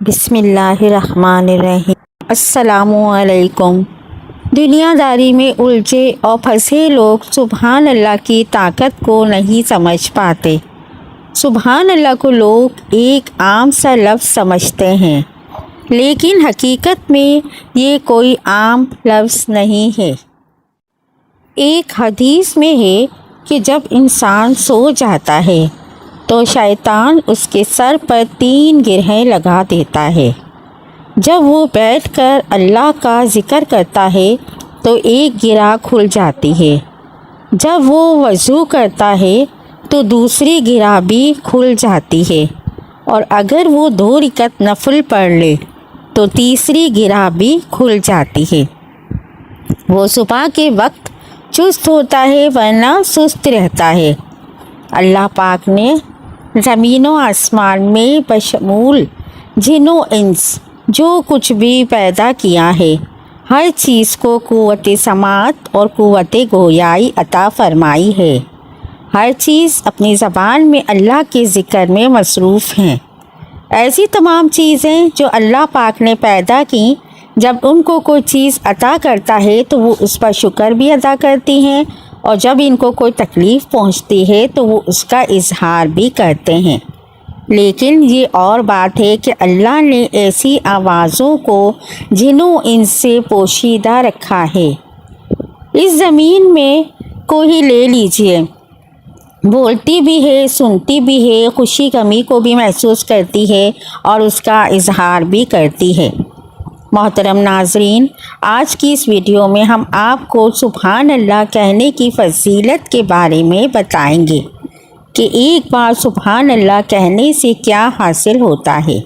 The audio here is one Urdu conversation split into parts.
بسم اللہ الرحمن الرحیم۔ السلام علیکم۔ دنیا داری میں الجھے اور پھنسے لوگ سبحان اللہ کی طاقت کو نہیں سمجھ پاتے۔ سبحان اللہ کو لوگ ایک عام سا لفظ سمجھتے ہیں، لیکن حقیقت میں یہ کوئی عام لفظ نہیں ہے۔ ایک حدیث میں ہے کہ جب انسان سو جاتا ہے تو شیطان اس کے سر پر 3 گرہیں لگا دیتا ہے۔ جب وہ بیٹھ کر اللہ کا ذکر کرتا ہے تو ایک گرہ کھل جاتی ہے۔ جب وہ وضو کرتا ہے تو دوسری گرہ بھی کھل جاتی ہے، اور اگر وہ 2 رکعت نفل پڑھ لے تو تیسری گرہ بھی کھل جاتی ہے۔ وہ صبح کے وقت چست ہوتا ہے ورنہ سست رہتا ہے۔ اللہ پاک نے زمین و آسمان میں بشمول جن و انس جو کچھ بھی پیدا کیا ہے، ہر چیز کو قوت سماعت اور قوت گویائی عطا فرمائی ہے۔ ہر چیز اپنی زبان میں اللہ کے ذکر میں مصروف ہیں۔ ایسی تمام چیزیں جو اللہ پاک نے پیدا کیں، جب ان کو کوئی چیز عطا کرتا ہے تو وہ اس پر شکر بھی ادا کرتی ہیں، اور جب ان کو کوئی تکلیف پہنچتی ہے تو وہ اس کا اظہار بھی کرتے ہیں۔ لیکن یہ اور بات ہے کہ اللہ نے ایسی آوازوں کو جنوں ان سے پوشیدہ رکھا ہے۔ اس زمین میں کوئی لے لیجئے، بولتی بھی ہے، سنتی بھی ہے، خوشی غمی کو بھی محسوس کرتی ہے اور اس کا اظہار بھی کرتی ہے۔ محترم ناظرین، آج کی اس ویڈیو میں ہم آپ کو سبحان اللہ کہنے کی فضیلت کے بارے میں بتائیں گے کہ ایک بار سبحان اللہ کہنے سے کیا حاصل ہوتا ہے۔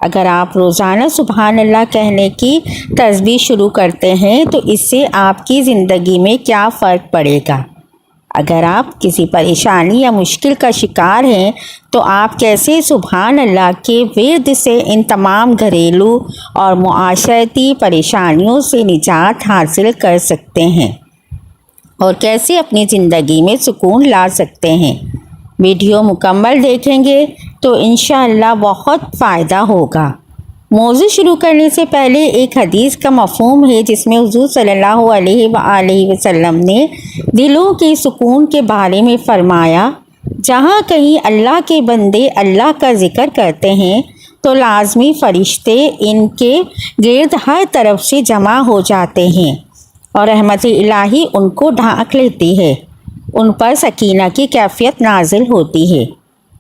اگر آپ روزانہ سبحان اللہ کہنے کی تسبیح شروع کرتے ہیں تو اس سے آپ کی زندگی میں کیا فرق پڑے گا؟ اگر آپ کسی پریشانی یا مشکل کا شکار ہیں تو آپ کیسے سبحان اللہ کے ورد سے ان تمام گھریلو اور معاشرتی پریشانیوں سے نجات حاصل کر سکتے ہیں اور کیسے اپنی زندگی میں سکون لا سکتے ہیں؟ ویڈیو مکمل دیکھیں گے تو انشاءاللہ بہت فائدہ ہوگا۔ موضوع شروع کرنے سے پہلے ایک حدیث کا مفہوم ہے جس میں حضور صلی اللہ علیہ وآلہ وسلم نے دلوں کے سکون کے بارے میں فرمایا، جہاں کہیں اللہ کے بندے اللہ کا ذکر کرتے ہیں تو لازمی فرشتے ان کے گرد ہر طرف سے جمع ہو جاتے ہیں اور رحمت الہی ان کو ڈھانک لیتی ہے، ان پر سکینہ کی کیفیت نازل ہوتی ہے۔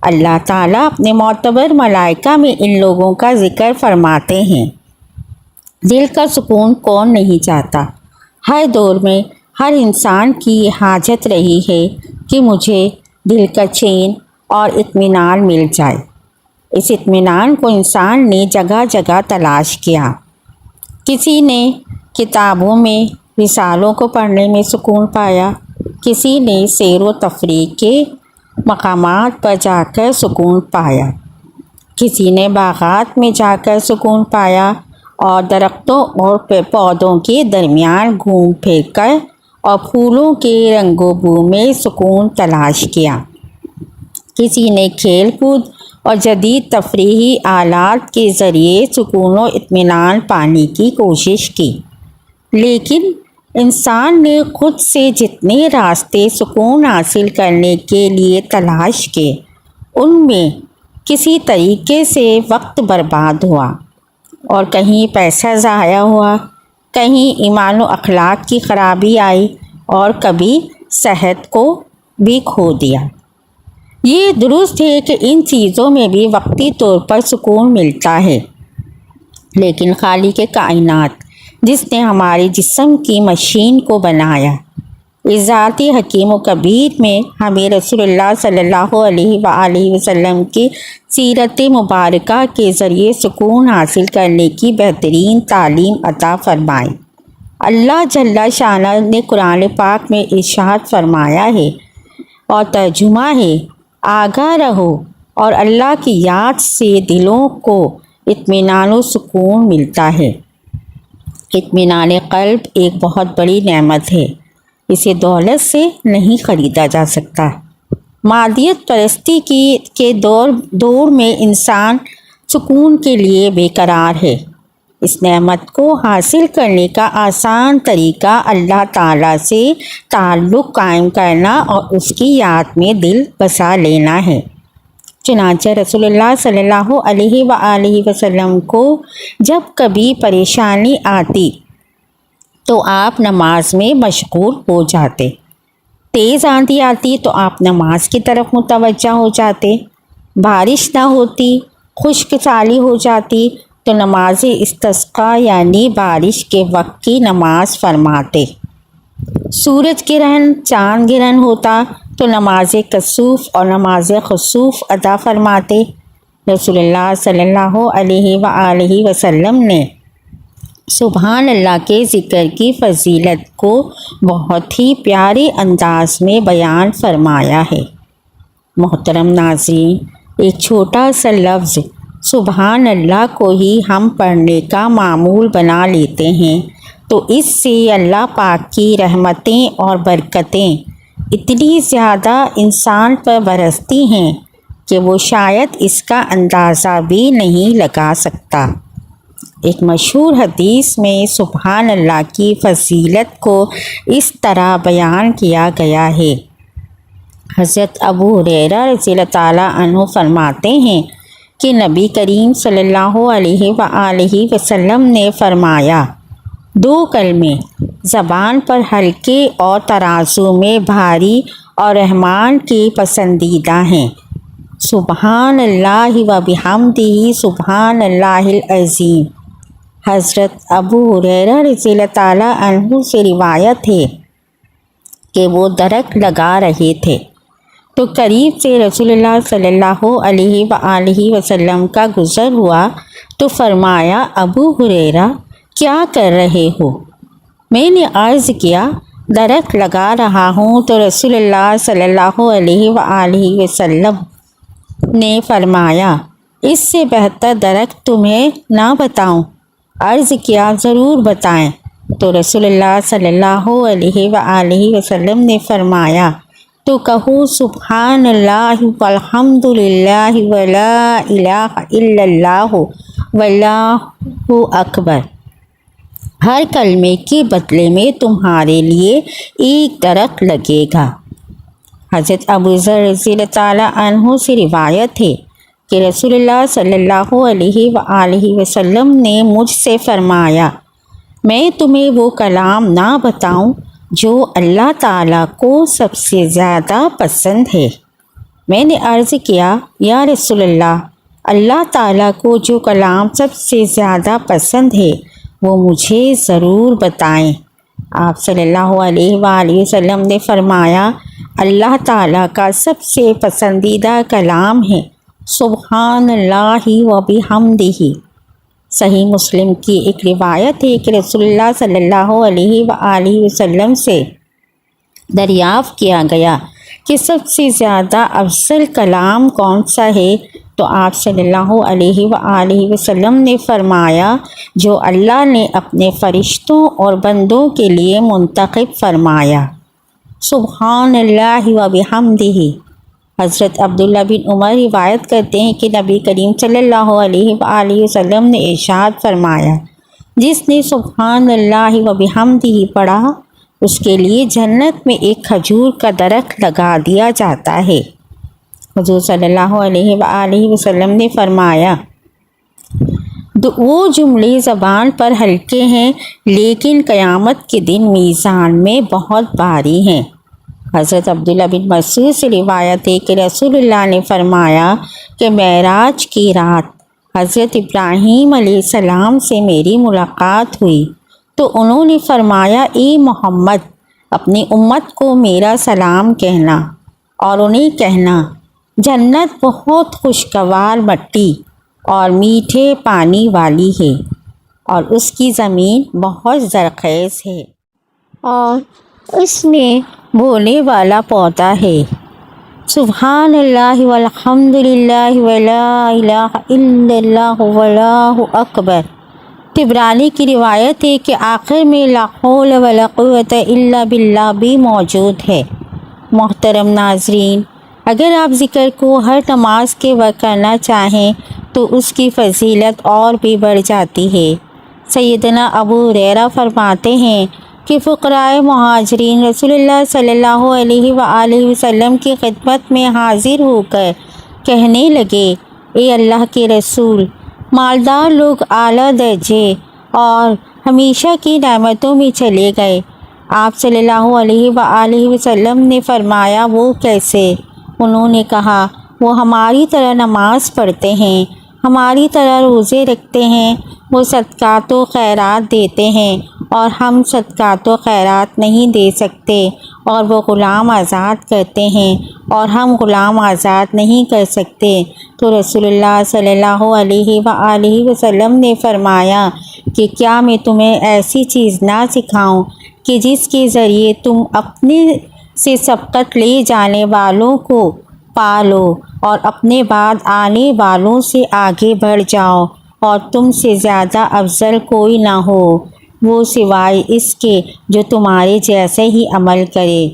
اللہ تعالیٰ اپنے معتبر ملائکہ میں ان لوگوں کا ذکر فرماتے ہیں۔ دل کا سکون کون نہیں چاہتا؟ ہر دور میں ہر انسان کی یہ حاجت رہی ہے کہ مجھے دل کا چین اور اطمینان مل جائے۔ اس اطمینان کو انسان نے جگہ جگہ تلاش کیا۔ کسی نے کتابوں میں رسالوں کو پڑھنے میں سکون پایا، کسی نے سیر و تفریح کے مقامات پر جا کر سکون پایا، کسی نے باغات میں جا کر سکون پایا اور درختوں اور پودوں کے درمیان گھوم پھر کر اور پھولوں کے رنگ و بو میں سکون تلاش کیا، کسی نے کھیل کود اور جدید تفریحی آلات کے ذریعے سکون و اطمینان پانے کی کوشش کی۔ لیکن انسان نے خود سے جتنے راستے سکون حاصل کرنے کے لیے تلاش کیے، ان میں کسی طریقے سے وقت برباد ہوا، اور کہیں پیسہ ضائع ہوا، کہیں ایمان و اخلاق کی خرابی آئی، اور کبھی صحت کو بھی کھو دیا۔ یہ درست ہے کہ ان چیزوں میں بھی وقتی طور پر سکون ملتا ہے، لیکن خالق کائنات جس نے ہمارے جسم کی مشین کو بنایا، اس ذات حکیم و کبیر میں ہمیں رسول اللہ صلی اللہ علیہ وآلہ وسلم کی سیرت مبارکہ کے ذریعے سکون حاصل کرنے کی بہترین تعلیم عطا فرمائی۔ اللہ جل شانہ نے قرآن پاک میں ارشاد فرمایا ہے اور ترجمہ ہے، آگاہ رہو اور اللہ کی یاد سے دلوں کو اطمینان و سکون ملتا ہے۔ اطمینان قلب ایک بہت بڑی نعمت ہے، اسے دولت سے نہیں خریدا جا سکتا۔ مادیت پرستی کے دور میں انسان سکون کے لیے بے قرار ہے۔ اس نعمت کو حاصل کرنے کا آسان طریقہ اللہ تعالیٰ سے تعلق قائم کرنا اور اس کی یاد میں دل بسا لینا ہے۔ چنانچہ رسول اللہ صلی اللہ علیہ وآلہ وسلم کو جب کبھی پریشانی آتی تو آپ نماز میں مشغول ہو جاتے۔ تیز آندھی آتی تو آپ نماز کی طرف متوجہ ہو جاتے۔ بارش نہ ہوتی، خشک سالی ہو جاتی تو نماز استسقاء یعنی بارش کے وقت کی نماز فرماتے۔ سورج گرہن، چاند گرہن ہوتا تو نماز کسوف اور نماز خسوف ادا فرماتے۔ رسول اللہ صلی اللہ علیہ وآلہ وسلم نے سبحان اللہ کے ذکر کی فضیلت کو بہت ہی پیارے انداز میں بیان فرمایا ہے۔ محترم ناظرین، ایک چھوٹا سا لفظ سبحان اللہ کو ہی ہم پڑھنے کا معمول بنا لیتے ہیں تو اس سے اللہ پاک کی رحمتیں اور برکتیں اتنی زیادہ انسان پر برستی ہیں کہ وہ شاید اس کا اندازہ بھی نہیں لگا سکتا۔ ایک مشہور حدیث میں سبحان اللہ کی فضیلت کو اس طرح بیان کیا گیا ہے۔ حضرت ابو ہریرہ رضی اللہ تعالیٰ عنہ فرماتے ہیں کہ نبی کریم صلی اللہ علیہ وآلہ وسلم نے فرمایا، 2 کلمے زبان پر ہلکے اور ترازو میں بھاری اور رحمان کی پسندیدہ ہیں، سبحان اللہ و بحمدہ سبحان اللہ العظیم۔ حضرت ابو ہریرہ رضی اللہ تعالیٰ عنہ سے روایت ہے کہ وہ درخت لگا رہے تھے تو قریب سے رسول اللہ صلی اللہ علیہ وآلہ وسلم کا گزر ہوا تو فرمایا، ابو ہریرہ کیا کر رہے ہو؟ میں نے عرض کیا، درخت لگا رہا ہوں۔ تو رسول اللہ صلی اللہ علیہ وآلہ وسلم نے فرمایا، اس سے بہتر درخت تمہیں نہ بتاؤں؟ عرض کیا، ضرور بتائیں۔ تو رسول اللہ صلی اللہ علیہ وآلہ وسلم نے فرمایا، تو کہو سبحان اللہ والحمد للہ ولا الہ الا اللہ واللہ اکبر۔ ہر کلمے کے بدلے میں تمہارے لیے ایک درخت لگے گا۔ حضرت ابو ذر رضی اللہ تعالیٰ عنہ سے روایت ہے کہ رسول اللہ صلی اللہ علیہ وآلہ وسلم نے مجھ سے فرمایا، میں تمہیں وہ کلام نہ بتاؤں جو اللہ تعالیٰ کو سب سے زیادہ پسند ہے؟ میں نے عرض کیا، یا رسول اللہ، اللہ تعالیٰ کو جو کلام سب سے زیادہ پسند ہے وہ مجھے ضرور بتائیں۔ آپ صلی اللہ علیہ وآلہ وسلم نے فرمایا، اللہ تعالیٰ کا سب سے پسندیدہ کلام ہے سبحان اللہ و بحمدہ۔ صحیح مسلم کی ایک روایت ہے کہ رسول اللہ صلی اللہ علیہ وآلہ وسلم سے دریافت کیا گیا کہ سب سے زیادہ افضل کلام کون سا ہے؟ تو آپ صلی اللہ علیہ وآلہ وسلم نے فرمایا، جو اللہ نے اپنے فرشتوں اور بندوں کے لیے منتخب فرمایا، سبحان اللہ و بحمدہ۔ حضرت عبداللہ بن عمر روایت کرتے ہیں کہ نبی کریم صلی اللہ علیہ وآلہ وسلم نے ارشاد فرمایا، جس نے سبحان اللہ و بحمدہ پڑھا اس کے لیے جنت میں ایک کھجور کا درخت لگا دیا جاتا ہے۔ حضور صلی اللہ علیہ وآلہ وسلم نے فرمایا، وہ جملے زبان پر ہلکے ہیں لیکن قیامت کے دن میزان میں بہت بھاری ہیں۔ حضرت عبداللہ بن مسعود سے روایت ہے کہ رسول اللہ نے فرمایا کہ معراج کی رات حضرت ابراہیم علیہ السلام سے میری ملاقات ہوئی تو انہوں نے فرمایا، اے محمد، اپنی امت کو میرا سلام کہنا اور انہیں کہنا، جنت بہت خوشگوار مٹی اور میٹھے پانی والی ہے اور اس کی زمین بہت زرخیز ہے اور اس میں بونے والا پودا ہے، سبحان اللہ والحمد للہ ولا الہ الا اللہ واللہ اکبر۔ طبرانی کی روایت ہے کہ آخر میں لا حول ولا قوت الا باللہ بھی موجود ہے۔ محترم ناظرین، اگر آپ ذکر کو ہر نماز کے وقت کرنا چاہیں تو اس کی فضیلت اور بھی بڑھ جاتی ہے۔ سیدنا ابو ہریرہ فرماتے ہیں کہ فقراء مہاجرین رسول اللہ صلی اللہ علیہ وآلہ وسلم کی خدمت میں حاضر ہو کر کہنے لگے، اے اللہ کے رسول، مالدار لوگ اعلیٰ درجے اور ہمیشہ کی نعمتوں میں چلے گئے۔ آپ صلی اللہ علیہ وآلہ وسلم نے فرمایا، وہ کیسے؟ انہوں نے کہا، وہ ہماری طرح نماز پڑھتے ہیں، ہماری طرح روزے رکھتے ہیں، وہ صدقات و خیرات دیتے ہیں اور ہم صدقات و خیرات نہیں دے سکتے، اور وہ غلام آزاد کرتے ہیں اور ہم غلام آزاد نہیں کر سکتے۔ تو رسول اللہ صلی اللہ علیہ وآلہ وسلم نے فرمایا کہ کیا میں تمہیں ایسی چیز نہ سکھاؤں کہ جس کے ذریعے تم اپنے سے سبقت لے جانے والوں کو پالو اور اپنے بعد آنے والوں سے آگے بڑھ جاؤ، اور تم سے زیادہ افضل کوئی نہ ہو وہ سوائے اس کے جو تمہارے جیسے ہی عمل کرے۔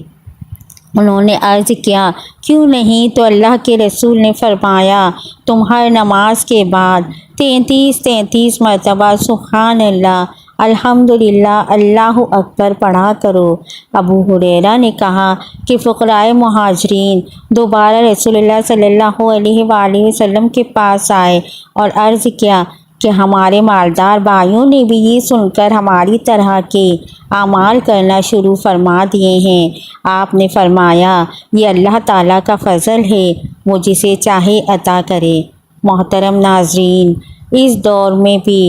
انہوں نے عرض کیا، کیوں نہیں؟ تو اللہ کے رسول نے فرمایا، تم ہر نماز کے بعد 33 مرتبہ سبحان اللہ، الحمدللہ، اللہ اکبر پڑھا کرو۔ ابو ہریرہ نے کہا کہ فقراء مہاجرین دوبارہ رسول اللہ صلی اللہ علیہ وآلہ وسلم کے پاس آئے اور عرض کیا کہ ہمارے مالدار بھائیوں نے بھی یہ سن کر ہماری طرح کے اعمال کرنا شروع فرما دیے ہیں۔ آپ نے فرمایا، یہ اللہ تعالیٰ کا فضل ہے، وہ جسے چاہے عطا کرے۔ محترم ناظرین، اس دور میں بھی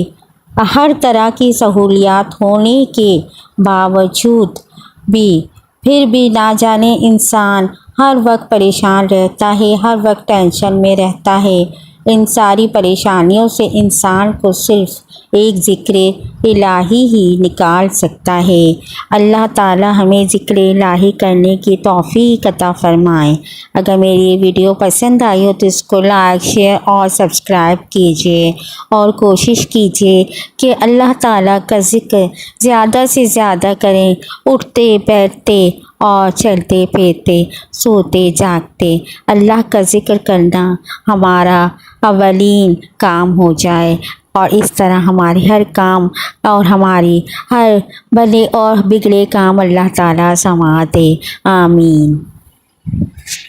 ہر طرح کی سہولیات ہونے کے باوجود بھی پھر بھی نہ جانے انسان ہر وقت پریشان رہتا ہے، ہر وقت ٹینشن میں رہتا ہے۔ ان ساری پریشانیوں سے انسان کو صرف ایک ذکر الہی ہی نکال سکتا ہے۔ اللہ تعالی ہمیں ذکر الہی کرنے کی توفیق عطا فرمائے۔ اگر میری یہ ویڈیو پسند آئی ہو تو اس کو لائک، شیئر اور سبسکرائب کیجیے، اور کوشش کیجیے کہ اللہ تعالیٰ کا ذکر زیادہ سے زیادہ کریں، اٹھتے بیٹھتے اور چلتے پھرتے، سوتے جاگتے اللہ کا ذکر کرنا ہمارا اولین کام ہو جائے، اور اس طرح ہمارے ہر کام اور ہماری ہر بھلے اور بگڑے کام اللہ تعالیٰ سنوار دے۔ آمین۔